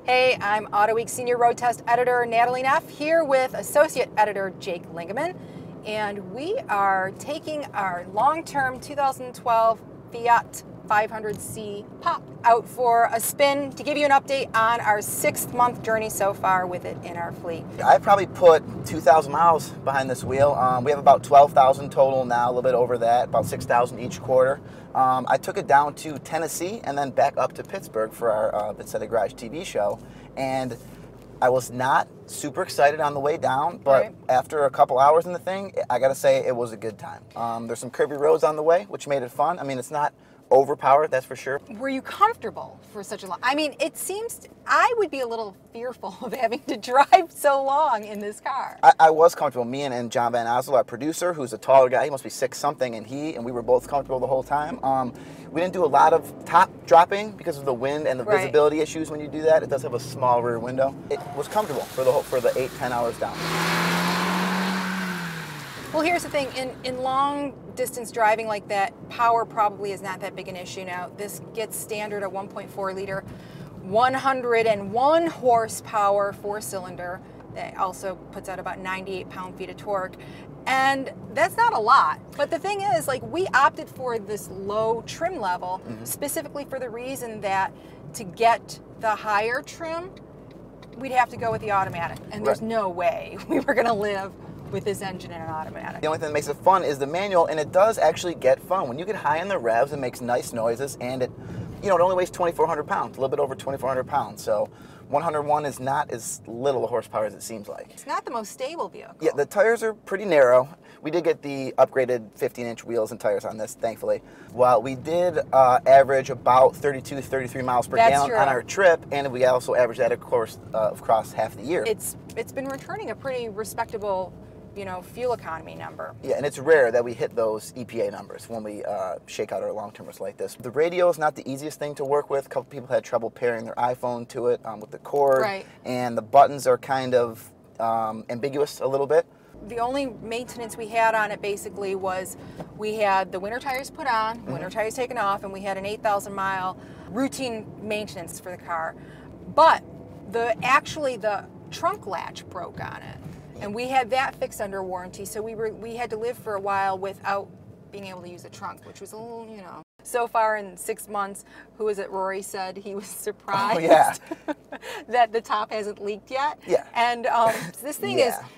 Hey, I'm Autoweek Senior Road Test Editor Natalie Neff here with Associate Editor Jake Lingeman, and we are taking our long-term 2012 Fiat 500C Pop out for a spin to give you an update on our 6th-month journey so far with it in our fleet. I probably put 2,000 miles behind this wheel. We have about 12,000 total now, a little bit over that, about 6,000 each quarter. I took it down to Tennessee and then back up to Pittsburgh for our Inside the Garage TV show, and I was not super excited on the way down, but right. After a couple hours in the thing, I gotta say it was a good time. There's some curvy roads on the way, which made it fun. I mean, it's not overpowered, that's for sure. Were you comfortable for such a long? I mean, it seems I would be a little fearful of having to drive so long in this car. I was comfortable. Me and John Van Oslo, our producer, who's a taller guy, he must be 6-something, and we were both comfortable the whole time. We didn't do a lot of top dropping because of the wind and the right. visibility issues when you do that. It does have a small rear window. It was comfortable for the 8-10 hours down. Well, here's the thing, in long distance driving like that, power probably is not that big an issue now. This gets standard at 1.4 liter, 101 horsepower 4-cylinder. That also puts out about 98 pound-feet of torque. And that's not a lot. But the thing is, like, we opted for this low trim level specifically for the reason that to get the higher trim, we'd have to go with the automatic. And there's no way we were gonna live with this engine in an automatic. The only thing that makes it fun is the manual, and it does actually get fun. When you get high in the revs, it makes nice noises, and it only weighs 2,400 pounds, a little bit over 2,400 pounds. So 101 is not as little a horsepower as it seems like. It's not the most stable vehicle. Yeah, the tires are pretty narrow. We did get the upgraded 15-inch wheels and tires on this, thankfully. Well, we did average about 32, 33 miles per gallon on our trip, and we also averaged that, of course, across half the year. It's been returning a pretty respectable fuel economy number. Yeah, and it's rare that we hit those EPA numbers when we shake out our long-termers like this. The radio is not the easiest thing to work with. A couple people had trouble pairing their iPhone to it with the cord, right. And the buttons are kind of ambiguous a little bit. The only maintenance we had on it basically was we had the winter tires put on, winter tires taken off, and we had an 8,000 mile routine maintenance for the car. But actually the trunk latch broke on it. And we had that fixed under warranty, so we had to live for a while without being able to use the trunk, which was a little, So far in 6 months, who was it? Rory said he was surprised that the top hasn't leaked yet. Yeah. And this thing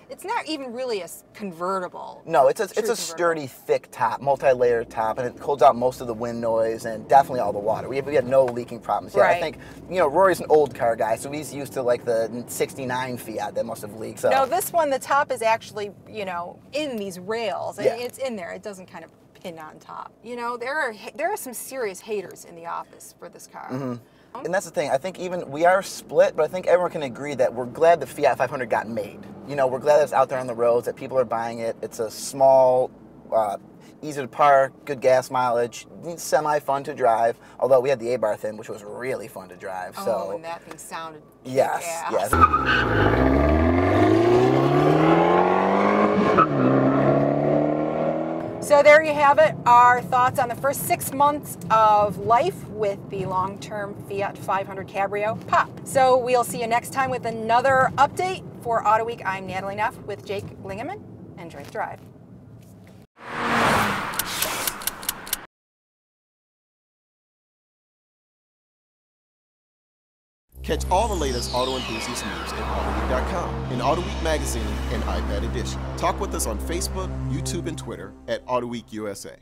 it's not even really a convertible. No, it's a sturdy, thick top, multi-layered top, and it holds out most of the wind noise and definitely all the water. We had no leaking problems yet. Right. I think, Rory's an old car guy, so he's used to like the 69 Fiat that must have leaked. So. No, this one, the top is actually, in these rails. And it's in there. It doesn't kind of pin on top. There are some serious haters in the office for this car. And that's the thing. I think even we are split, but I think everyone can agree that we're glad the Fiat 500 got made. We're glad that it's out there on the roads, that people are buying it. It's a small, easy to park, good gas mileage, semi-fun to drive. Although we had the A-bar thing, which was really fun to drive. Oh, and that thing sounded yes. So there you have it, our thoughts on the first 6 months of life with the long-term Fiat 500 Cabrio Pop. So we'll see you next time with another update. For Autoweek, I'm Natalie Neff with Jake Lingeman. Enjoy the drive. Catch all the latest auto enthusiast news at Autoweek.com, in Autoweek Magazine and iPad Edition. Talk with us on Facebook, YouTube, and Twitter at Autoweek USA.